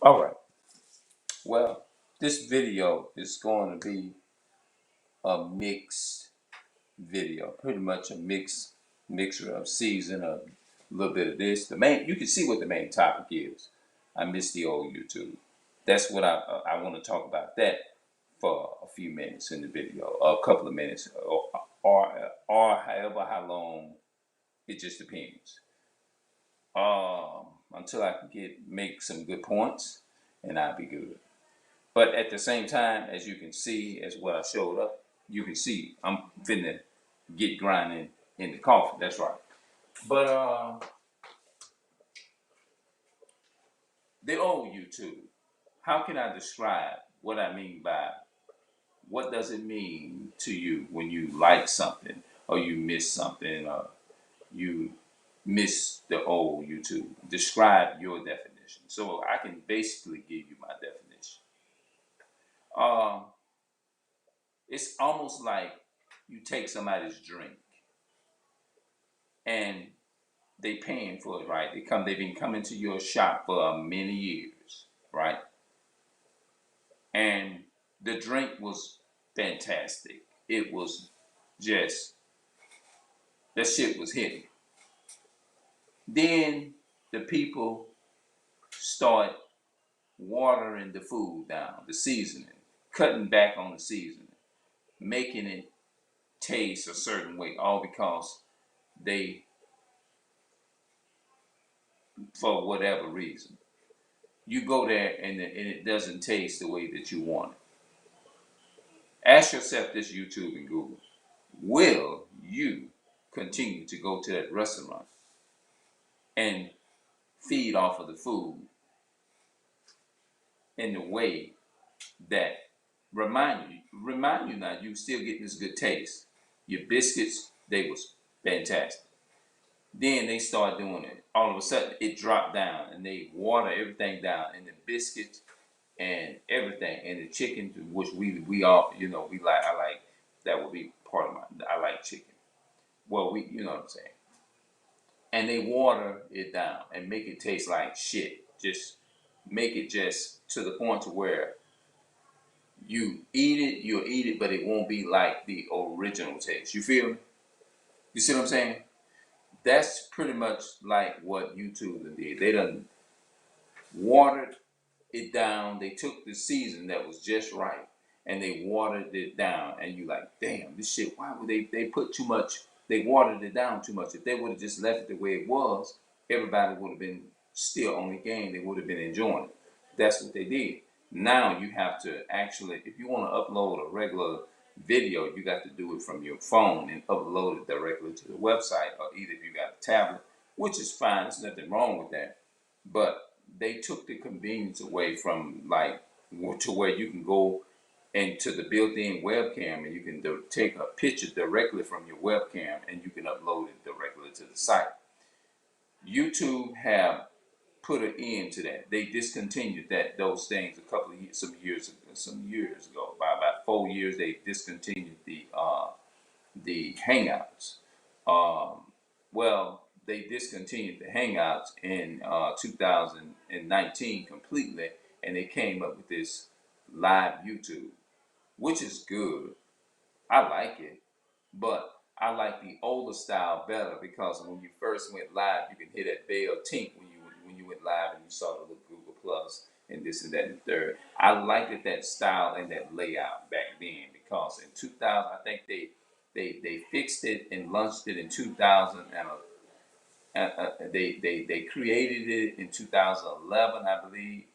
All right. Well, this video is going to be a mixed video, pretty much a mixture of season of a little bit of this. The main, you can see what the main topic is. I miss the old YouTube. That's what I want to talk about that for a few minutes in the video, a couple of minutes, or however how long. It just depends. Until I can make some good points, and I'll be good. But at the same time, as you can see, as what I showed up, you can see I'm finna get grinding in the coffee. That's right. But the old YouTube, how can I describe what I mean by what does it mean to you when you like something or you miss something or you miss the old YouTube? Describe your definition. So I can basically give you my definition. Um, it's almost like you take somebody's drink and they paying for it, right? They've been coming to your shop for many years, right? And the drink was fantastic. It was just that shit was hitting. Then the people start watering the food down, the seasoning, cutting back on the seasoning, making it taste a certain way, all because they, for whatever reason, you go there and it doesn't taste the way that you want it. Ask yourself this, YouTube and Google. Will you continue to go to that restaurant and feed off of the food in the way that remind you now you still get this good taste? Your biscuits, they was fantastic. Then they start doing it. All of a sudden it dropped down and they water everything down and the biscuits and everything and the chicken, which we all, we like. I like, that would be part of my, I like chicken. Well, you know what I'm saying. And they water it down and make it taste like shit. Just make it just to the point to where you'll eat it, but it won't be like the original taste. You feel me? You see what I'm saying? That's pretty much like what YouTube did. They done watered it down. They took the season that was just right and they watered it down. And you like, damn, this shit, why would they put too much, they watered it down too much. If they would have just left it the way it was, everybody would have been still on the game. They would have been enjoying it. That's what they did. Now you have to actually, if you want to upload a regular video, you got to do it from your phone and upload it directly to the website, or either if you got a tablet, which is fine. There's nothing wrong with that. But they took the convenience away from, like, to where you can go into the built-in webcam and you can take a picture directly from your webcam and you can upload it directly to the site. YouTube have put an end to that. They discontinued those things a couple of years, some years ago. By about 4 years, they discontinued the Hangouts. Well, they discontinued the Hangouts in 2019 completely, and they came up with this live YouTube, which is good. I like it, but I like the older style better because when you first went live, you can hear that bell tink when you went live and you saw the little Google Plus and this and that and the third. I liked that style and that layout back then because in 2000, I think they fixed it and launched it in 2000 they created it in 2011, I believe,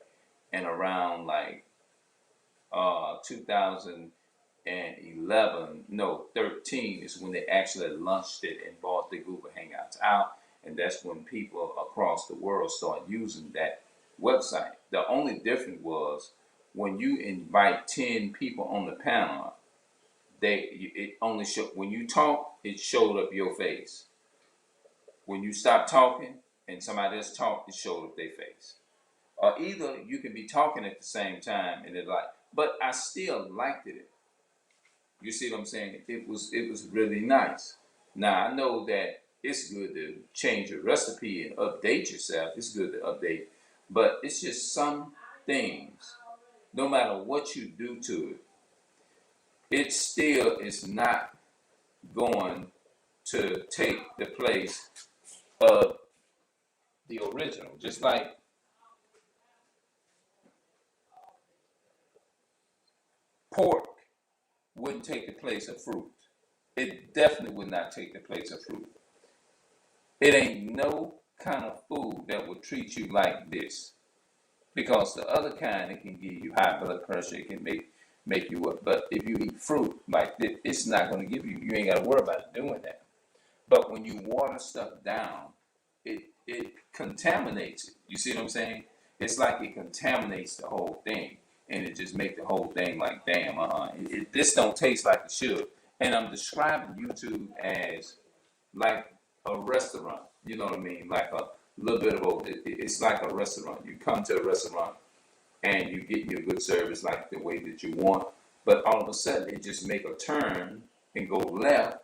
and around like 2011, no, 13 is when they actually launched it and bought the Google Hangouts out, and that's when people across the world started using that website. The only difference was when you invite 10 people on the panel, it only showed when you talk, it showed up your face. When you stop talking and somebody else talked, it showed up their face. Or either you can be talking at the same time and it's like, but I still liked it. You see what I'm saying? It was really nice. Now I know that it's good to change your recipe and update yourself. It's good to update, but it's just some things, no matter what you do to it, it still is not going to take the place of the original. Just like pork wouldn't take the place of fruit. It definitely would not take the place of fruit. It ain't no kind of food that will treat you like this. Because the other kind, it can give you high blood pressure, it can make you up. But if you eat fruit like this, it's not going to give you, you ain't got to worry about doing that. But when you water stuff down, it contaminates it. You see what I'm saying? It's like it contaminates the whole thing. And it just make the whole thing like, damn, this don't taste like it should. And I'm describing YouTube as like a restaurant. You know what I mean? Like a little bit of it's like a restaurant. You come to a restaurant and you get your good service like the way that you want, but all of a sudden it just make a turn and go left,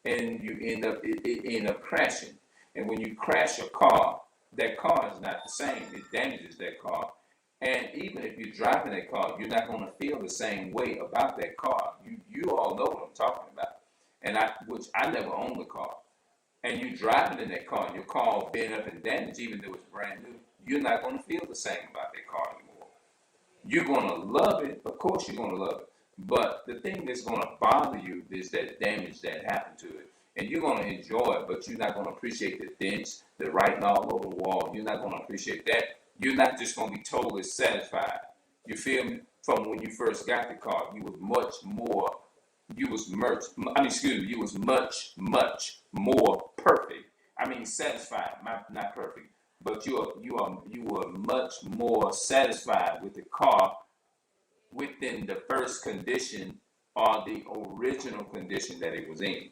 and you it end up crashing. And when you crash a car, that car is not the same. It damages that car. And even if you're driving that car, you're not going to feel the same way about that car. You all know what I'm talking about. And which I never owned a car. And you driving in that car, and your car bent up and damaged, even though it's brand new, you're not going to feel the same about that car anymore. You're going to love it. Of course you're going to love it. But the thing that's going to bother you is that damage that happened to it. And you're going to enjoy it, but you're not going to appreciate the dents, the writing all over the wall. You're not going to appreciate that. You're not just going to be totally satisfied. You feel me? From when you first got the car, you was much, much more perfect. I mean, satisfied, not perfect, but you were much more satisfied with the car within the first condition or the original condition that it was in.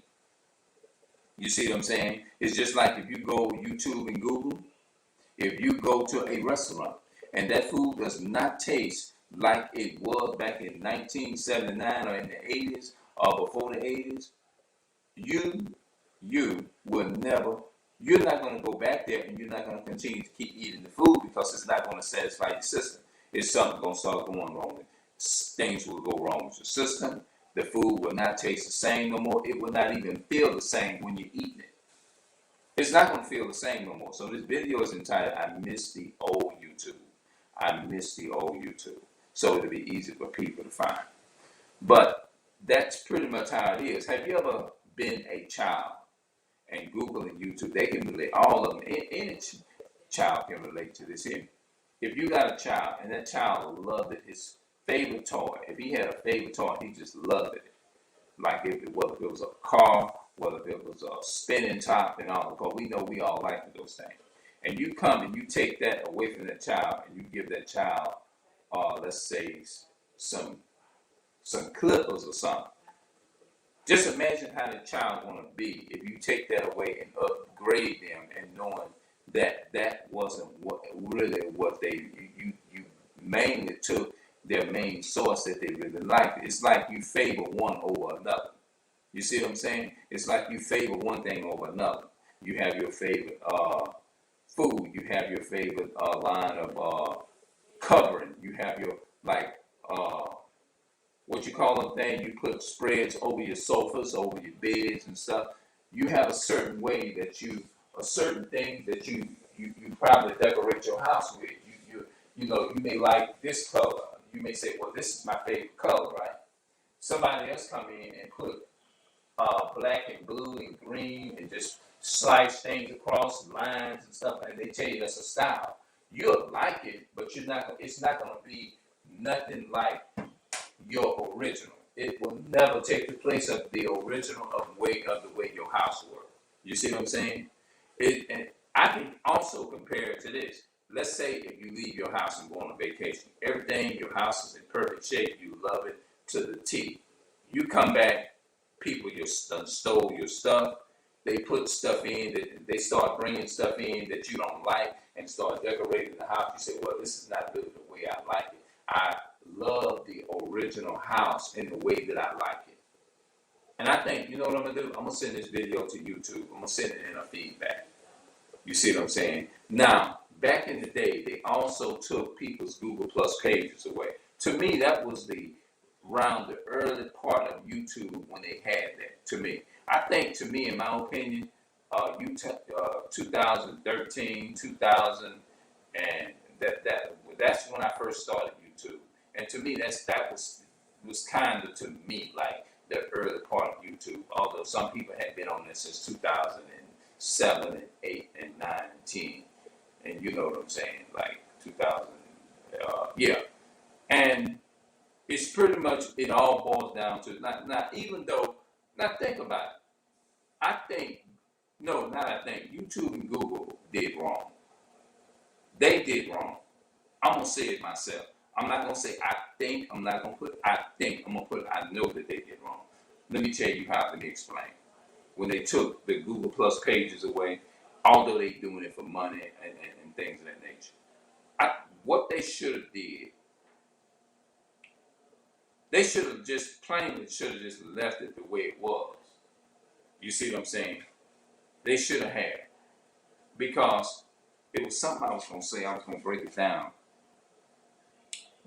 You see what I'm saying? It's just like if you go YouTube and Google, if you go to a restaurant and that food does not taste like it was back in 1979 or in the 80s or before the 80s, you will never, you're not going to go back there, and you're not going to continue to keep eating the food because it's not going to satisfy your system. It's something going to start going wrong. Things will go wrong with your system. The food will not taste the same no more. It will not even feel the same when you're eating it. It's not going to feel the same no more. So this video is entitled, I Miss the Old YouTube. I miss the old YouTube. So it'll be easy for people to find. But that's pretty much how it is. Have you ever been a child and Google and YouTube? They can relate, all of them. Any child can relate to this. If you got a child and that child loved it, his favorite toy, if he had a favorite toy, he just loved it. Like whether it was a car, whether it was a spinning top and all, because we know we all like those things. And you come and you take that away from that child and you give that child, let's say, some clippers or something. Just imagine how the child want to be if you take that away and upgrade them, and knowing that that wasn't what you mainly took their main source that they really liked. It's like you favor one over another. You see what I'm saying? It's like you favor one thing over another. You have your favorite food. You have your favorite line of covering. You have your what you call them thing. You put spreads over your sofas, over your beds and stuff. You have a certain way that a certain thing that you probably decorate your house with. You know, you may like this color. You may say, well, this is my favorite color, right? Somebody else come in and put black and blue and green and just slice things across lines and stuff, and they tell you that's a style. You'll like it, but it's not going to be nothing like your original. It will never take the place of the original of the way your house works. You see what I'm saying? And I can also compare it to this. Let's say if you leave your house and go on a vacation, everything, your house is in perfect shape, you love it to the T. You come back, people stole your stuff, they put stuff in, they start bringing stuff in that you don't like and start decorating the house. You say, well, this is not good the way I like it. I love the original house in the way that I like it. And I think, you know what I'm going to do? I'm going to send this video to YouTube. I'm going to send it in a feedback. You see what I'm saying? Now, back in the day, they also took people's Google Plus pages away. To me, that was the around the early part of YouTube when they had that. To me, I think, to me, in my opinion, 2013, 2000, and that's when I first started YouTube. And to me, that was kind of, to me, like the early part of YouTube. Although some people had been on this since 2007 and 8 and 9 and 10, and you know what I'm saying, like 2000, yeah. And it's pretty much, it all boils down to, not even though, now think about it. I think, no, not I think, YouTube and Google did wrong. They did wrong. I'm going to say it myself. I'm not going to say I think, I'm not going to put I think, I'm going to put I know that they did wrong. Let me tell you how, let me explain. When they took the Google Plus pages away, although they doing it for money and things of that nature, what they should have did, they should have just plainly should have just left it the way it was. You see what I'm saying? They should have had. Because it was something I was going to say, I was going to break it down.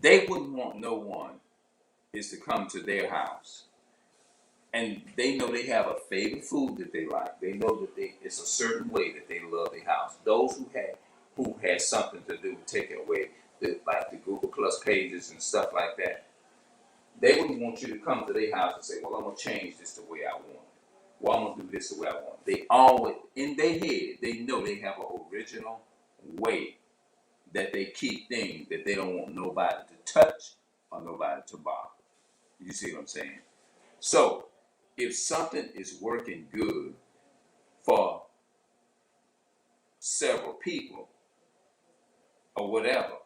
They wouldn't want no one is to come to their house. And they know they have a favorite food that they like. They know that it's a certain way that they love their house. Those who had something to do with taking away like the Google Plus pages and stuff like that, they wouldn't want you to come to their house and say, well, I'm going to change this the way I want it. Well, I'm going to do this the way I want it. They always, in their head, they know they have an original way that they keep things that they don't want nobody to touch or nobody to bother. You see what I'm saying? So, if something is working good for several people or whatever,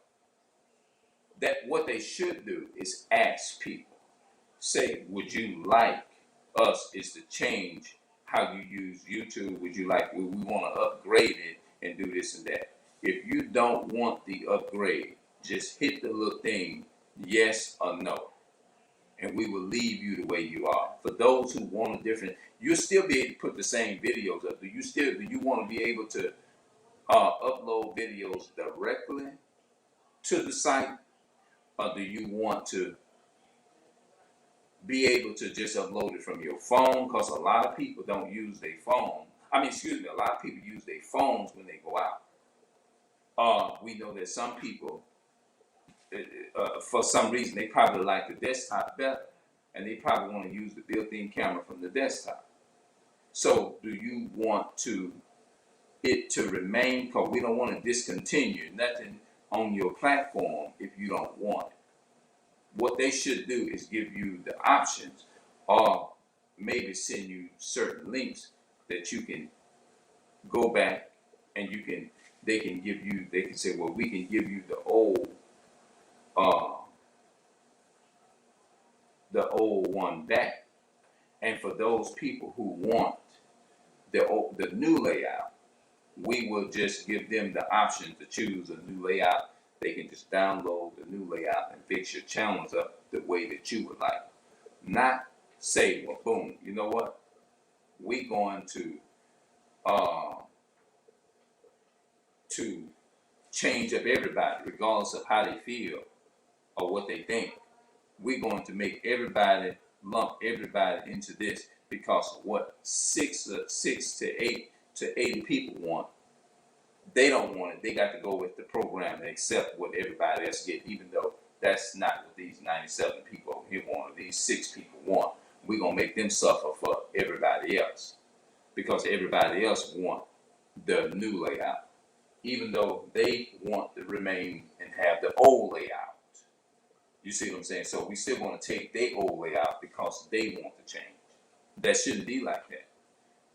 that what they should do is ask people. Say, would you like us is to change how you use YouTube? Would you like, we want to upgrade it and do this and that? If you don't want the upgrade, just hit the little thing, yes or no. And we will leave you the way you are. For those who want a different, you'll still be able to put the same videos up. Do you want to be able to upload videos directly to the site? Or do you want to be able to just upload it from your phone? Because a lot of people don't use their phone. A lot of people use their phones when they go out. We know that some people, for some reason, they probably like the desktop better, and they probably want to use the built-in camera from the desktop. So, do you want it to remain? Because we don't want to discontinue nothing on your platform if you don't want it. What they should do is give you the options, or maybe send you certain links that you can go back and they can say, well, we can give you the old one back. And for those people who want the new layout, we will just give them the option to choose a new layout. They can just download the new layout and fix your channels up the way that you would like. Not say, well, boom, you know what? We're going to change up everybody, regardless of how they feel or what they think. We're going to make everybody, lump everybody into this because of what 6 to 8 to 80 people want. They don't want it. They got to go with the program and accept what everybody else get, even though that's not what these 97 people here want, or these 6 people want. We're going to make them suffer for everybody else because everybody else want the new layout, even though they want to remain and have the old layout. You see what I'm saying? So we still want to take their old layout because they want to change. That shouldn't be like that.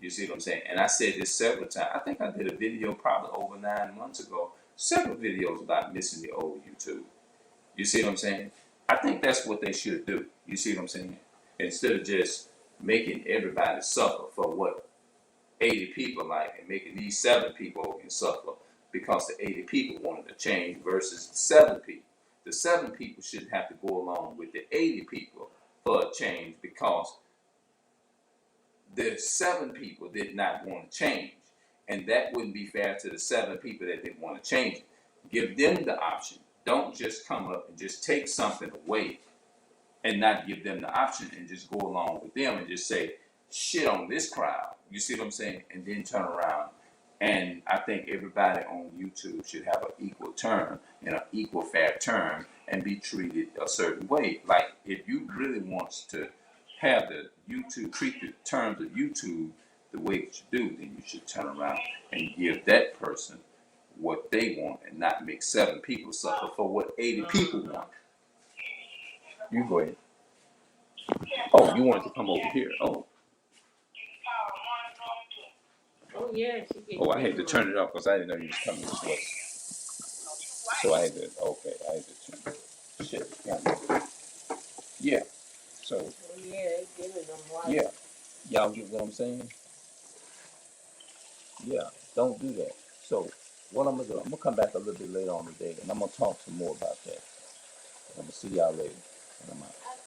You see what I'm saying? And I said this several times. I think I did a video probably over 9 months ago. Several videos about missing the old YouTube. You see what I'm saying? I think that's what they should do. You see what I'm saying? Instead of just making everybody suffer for what 80 people like and making these 7 people can suffer because the 80 people wanted to change versus the 7 people. The 7 people shouldn't have to go along with the 80 people for a change because the 7 people did not want to change. And that wouldn't be fair to the 7 people that didn't want to change it. Give them the option. Don't just come up and just take something away and not give them the option and just go along with them and just say, shit on this crowd. You see what I'm saying? And then turn around. And I think everybody on YouTube should have an equal term and an equal fair term and be treated a certain way. Like if you really want to have the YouTube, treat the terms of YouTube the way that you do, then you should turn around and give that person what they want and not make 7 people suffer for what 80 people want. You go ahead. Oh, you wanted to come over here. Oh. Oh, yeah. Oh, I had to turn it off because I didn't know you was coming this way. So I had to, okay, I had to turn it. Shit. Yeah. So. Oh, yeah, they giving them life. Yeah. Y'all get what I'm saying? Yeah. Don't do that. So what I'm going to do, I'm going to come back a little bit later on today and I'm going to talk some more about that. I'm going to see y'all later. And I'm out.